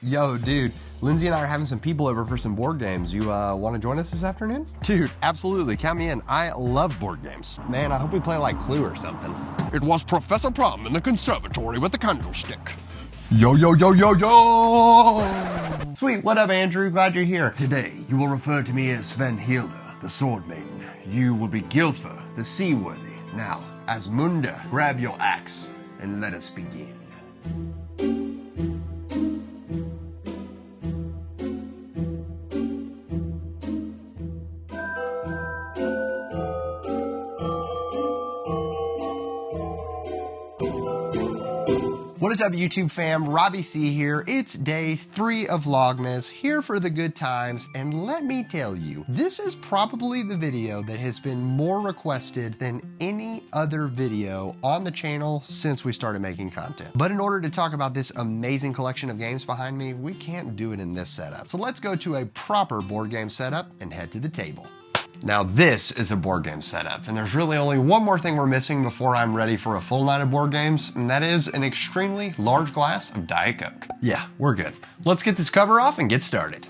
Yo, dude, Lindsay and I are having some people over for some board games. You want to join us this afternoon? Dude, absolutely. Count me in. I love board games. Man, I hope we play like Clue or something. It was Professor Plum in the conservatory with the candlestick. Yo, yo, yo, yo, yo! Sweet, what up, Andrew? Glad you're here. Today, you will refer to me as Sven Hilda, the Sword Maiden. You will be Gilfer, the Seaworthy. Now, Asmunda, grab your axe, and let us begin. What is up, YouTube fam? Robbie C here. It's day 3 of Vlogmas, here for the good times, and let me tell you, this is probably the video that has been more requested than any other video on the channel since we started making content. But in order to talk about this amazing collection of games behind me, we can't do it in this setup. So let's go to a proper board game setup and head to the table. Now this is a board game setup, and there's really only one more thing we're missing before I'm ready for a full night of board games, and that is an extremely large glass of Diet Coke. Yeah, we're good. Let's get this cover off and get started.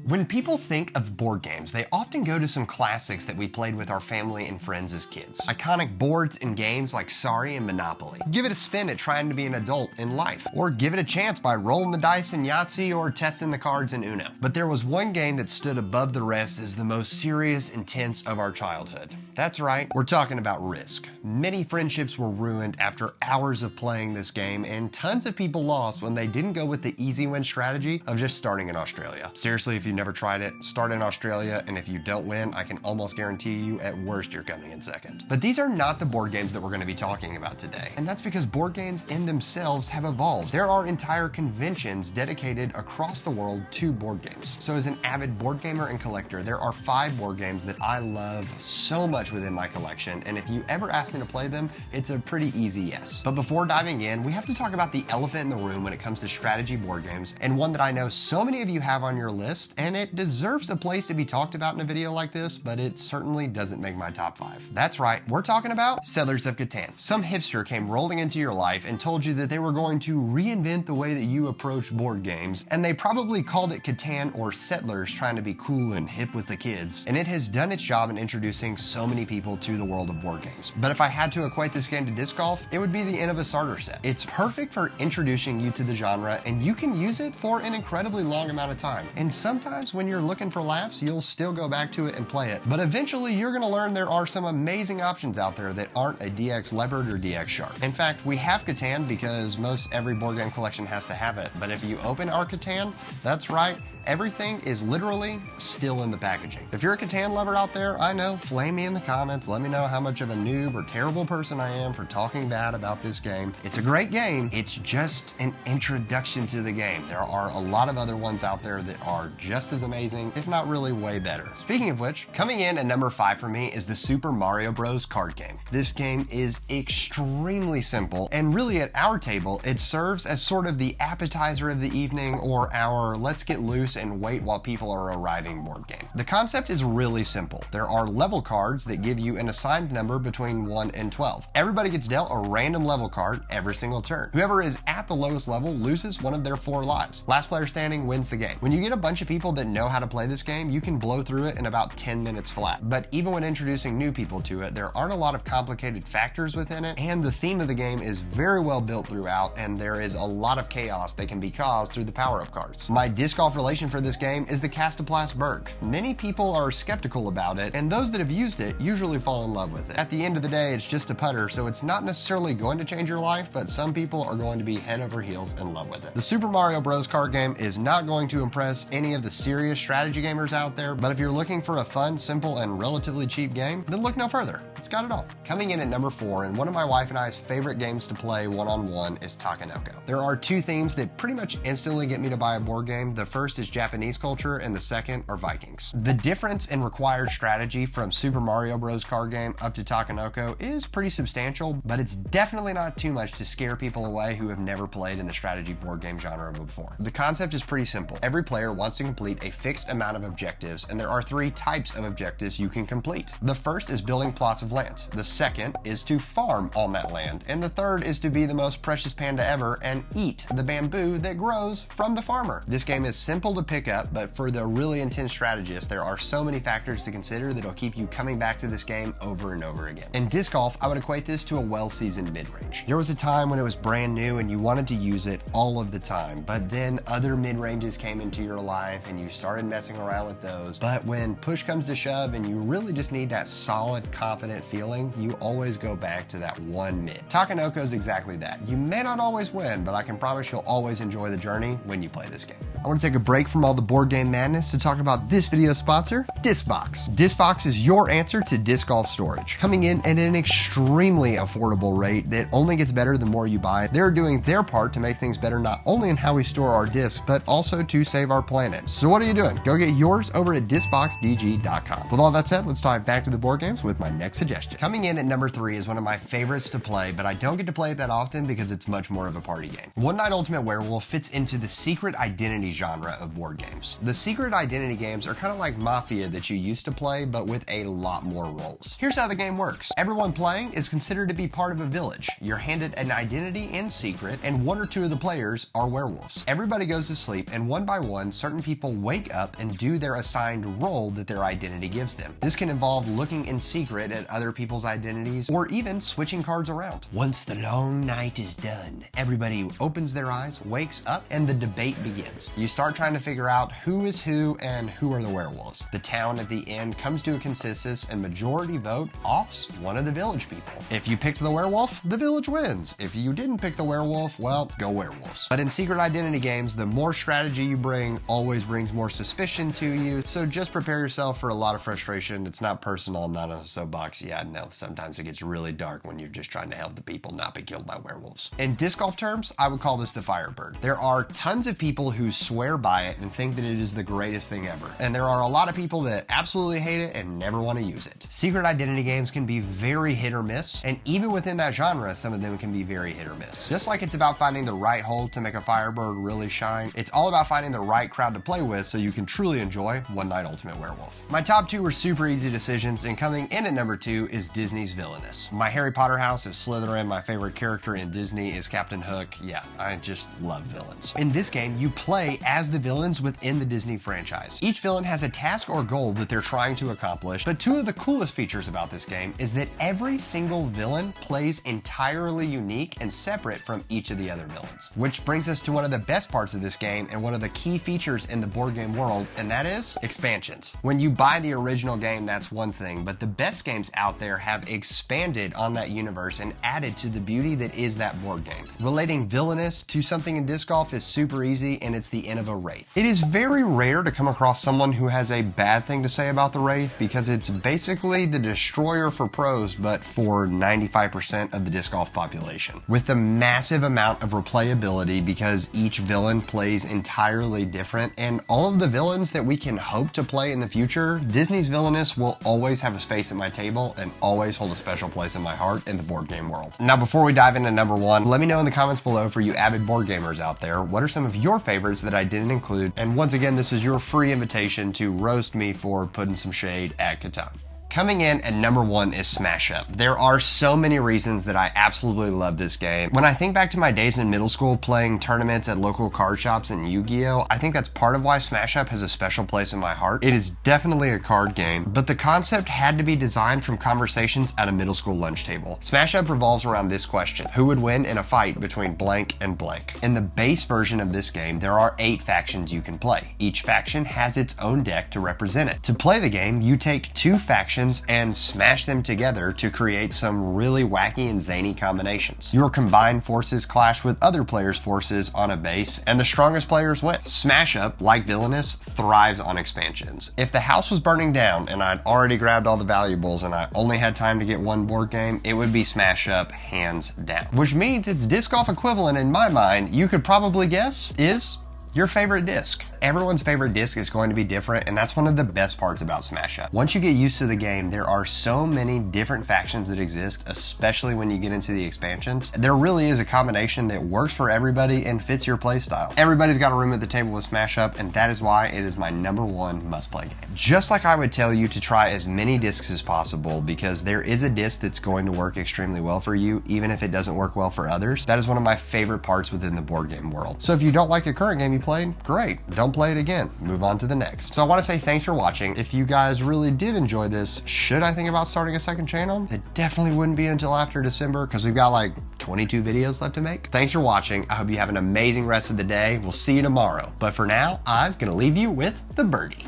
When people think of board games, they often go to some classics that we played with our family and friends as kids. Iconic boards and games like Sorry and Monopoly. Give it a spin at trying to be an adult in life. Or give it a chance by rolling the dice in Yahtzee or testing the cards in Uno. But there was one game that stood above the rest as the most serious, intense of our childhood. That's right, we're talking about Risk. Many friendships were ruined after hours of playing this game, and tons of people lost when they didn't go with the easy win strategy of just starting in Australia. Seriously, if you never tried it, start in Australia, and if you don't win, I can almost guarantee you at worst you're coming in second. But these are not the board games that we're going to be talking about today, and that's because board games in themselves have evolved. There are entire conventions dedicated across the world to board games. So as an avid board gamer and collector, there are 5 board games that I love so much within my collection, and if you ever ask me to play them, it's a pretty easy yes. But before diving in, we have to talk about the elephant in the room when it comes to strategy board games, and one that I know so many of you have on your list, and it deserves a place to be talked about in a video like this, but it certainly doesn't make my top 5. That's right, we're talking about Settlers of Catan. Some hipster came rolling into your life and told you that they were going to reinvent the way that you approach board games, and they probably called it Catan or Settlers, trying to be cool and hip with the kids, and it has done its job in introducing so many people to the world of board games. But if I had to equate this game to disc golf, it would be the end of a starter set. It's perfect for introducing you to the genre, and you can use it for an incredibly long amount of time. And sometimes when you're looking for laughs, you'll still go back to it and play it. But eventually you're gonna learn there are some amazing options out there that aren't a DX Leopard or DX Shark. In fact, we have Catan because most every board game collection has to have it. But if you open our Catan, that's right, everything is literally still in the packaging. If you're a Catan lover out there, I know, flame me in the comments, let me know how much of a noob or terrible person I am for talking bad about this game. It's a great game, it's just an introduction to the game. There are a lot of other ones out there that are just as amazing, if not really way better. Speaking of which, coming in at number 5 for me is the Super Mario Bros. Card game. This game is extremely simple, and really at our table, it serves as sort of the appetizer of the evening or our let's get loose and wait while people are arriving board game. The concept is really simple. There are level cards that give you an assigned number between 1 and 12. Everybody gets dealt a random level card every single turn. Whoever is at the lowest level loses one of their 4 lives. Last player standing wins the game. When you get a bunch of people that know how to play this game, you can blow through it in about 10 minutes flat. But even when introducing new people to it, there aren't a lot of complicated factors within it, and the theme of the game is very well built throughout, and there is a lot of chaos that can be caused through the power-up cards. My disc golf relation for this game is the Castoplast Berg. Many people are skeptical about it, and those that have used it usually fall in love with it. At the end of the day, it's just a putter, so it's not necessarily going to change your life, but some people are going to be head over heels in love with it. The Super Mario Bros. Card game is not going to impress any of the serious strategy gamers out there, but if you're looking for a fun, simple, and relatively cheap game, then look no further. It's got it all. Coming in at number 4, and one of my wife and I's favorite games to play one-on-one is Takenoko. There are 2 themes that pretty much instantly get me to buy a board game. The first is Japanese culture, and the second are Vikings. The difference in required strategy from Super Mario Bros. Card game up to Takenoko is pretty substantial, but it's definitely not too much to scare people away who have never played in the strategy board game genre before. The concept is pretty simple. Every player wants to complete a fixed amount of objectives, and there are 3 types of objectives you can complete. The first is building plots of land. The second is to farm on that land. And the third is to be the most precious panda ever and eat the bamboo that grows from the farmer. This game is simple to pick up, but for the really intense strategist, there are so many factors to consider that'll keep you coming back to this game over and over again. In disc golf, I would equate this to a well-seasoned mid-range. There was a time when it was brand new and you wanted to use it all of the time, but then other mid-ranges came into your life and you started messing around with those. But when push comes to shove and you really just need that solid, confident feeling, you always go back to that one mid. Takenoko is exactly that. You may not always win, but I can promise you'll always enjoy the journey when you play this game. I want to take a break from all the board game madness to talk about this video's sponsor, Discbox. Discbox is your answer to disc golf storage, coming in at an extremely affordable rate that only gets better the more you buy. They're doing their part to make things better not only in how we store our discs, but also to save our planet. So what are you doing? Go get yours over at discboxdg.com. With all that said, let's dive back to the board games with my next suggestion. Coming in at number 3 is one of my favorites to play, but I don't get to play it that often because it's much more of a party game. One Night Ultimate Werewolf fits into the secret identity genre of board games. The secret identity games are kind of like Mafia that you used to play, but with a lot more roles. Here's how the game works. Everyone playing is considered to be part of a village. You're handed an identity and secret, and 1 or 2 of the players are werewolves. Everybody goes to sleep, and one by one, certain people wake up and do their assigned role that their identity gives them. This can involve looking in secret at other people's identities, or even switching cards around. Once the long night is done, everybody opens their eyes, wakes up, and the debate begins. You start trying to figure out who is who and who are the werewolves. The town at the end comes to a consensus and majority vote offs one of the village people. If you picked the werewolf, the village wins. If you didn't pick the werewolf, well, go werewolves. But in secret identity games, the more strategy you bring always brings more suspicion to you, so just prepare yourself for a lot of frustration. It's not personal, not a soapbox. Yeah, no, sometimes it gets really dark when you're just trying to help the people not be killed by werewolves. In disc golf terms, I would call this the Firebird. There are tons of people who swear by it and think that it is the greatest thing ever. And there are a lot of people that absolutely hate it and never want to use it. Secret identity games can be very hit or miss, and even within that genre, some of them can be very hit or miss. Just like it's about finding the right hole to make a Firebird really shine, it's all about finding the right crowd to play with so you can truly enjoy One Night Ultimate Werewolf. My top 2 were super easy decisions, and coming in at number 2 is Disney's Villainous. My Harry Potter house is Slytherin, my favorite character in Disney is Captain Hook. Yeah, I just love villains. In this game, you play as the villains within the Disney franchise. Each villain has a task or goal that they're trying to accomplish, but 2 of the coolest features about this game is that every single villain plays entirely unique and separate from each of the other villains. Which brings us to one of the best parts of this game and one of the key features in the board game world, and that is expansions. When you buy the original game, that's one thing, but the best games out there have expanded on that universe and added to the beauty that is that board game. Relating Villainous to something in disc golf is super easy, and it's the end of a Wraith. It is very rare to come across someone who has a bad thing to say about the Wraith because it's basically the destroyer for pros, but for 95% of the disc golf population. With the massive amount of replayability because each villain plays entirely different, and all of the villains that we can hope to play in the future, Disney's Villainous will always have a space at my table and always hold a special place in my heart in the board game world. Now, before we dive into number 1, let me know in the comments below for you avid board gamers out there, what are some of your favorites that I didn't include? And once again, this is your free invitation to roast me for putting some shade at Catan. Coming in at number 1 is Smash Up. There are so many reasons that I absolutely love this game. When I think back to my days in middle school playing tournaments at local card shops and Yu-Gi-Oh, I think that's part of why Smash Up has a special place in my heart. It is definitely a card game, but the concept had to be designed from conversations at a middle school lunch table. Smash Up revolves around this question: who would win in a fight between blank and blank? In the base version of this game, there are 8 factions you can play. Each faction has its own deck to represent it. To play the game, you take 2 factions and smash them together to create some really wacky and zany combinations. Your combined forces clash with other players' forces on a base, and the strongest players win. Smash Up, like Villainous, thrives on expansions. If the house was burning down and I'd already grabbed all the valuables and I only had time to get 1 board game, it would be Smash Up hands down. Which means its disc golf equivalent in my mind, you could probably guess, is your favorite disc. everyone's favorite disc is going to be different, and that's one of the best parts about Smash Up. Once you get used to the game, there are so many different factions that exist, especially when you get into the expansions. There really is a combination that works for everybody and fits your playstyle. Everybody's got a room at the table with Smash Up, and that is why it is my #1 must-play game. Just like I would tell you to try as many discs as possible, because there is a disc that's going to work extremely well for you, even if it doesn't work well for others. That is one of my favorite parts within the board game world. So if you don't like a current game you played, great. Don't play it again. Move on to the next. So I want to say thanks for watching. If you guys really did enjoy this, should I think about starting a second channel? It definitely wouldn't be until after December, because we've got like 22 videos left to make. Thanks for watching. I hope you have an amazing rest of the day. We'll see you tomorrow. But for now, I'm gonna leave you with the birdie.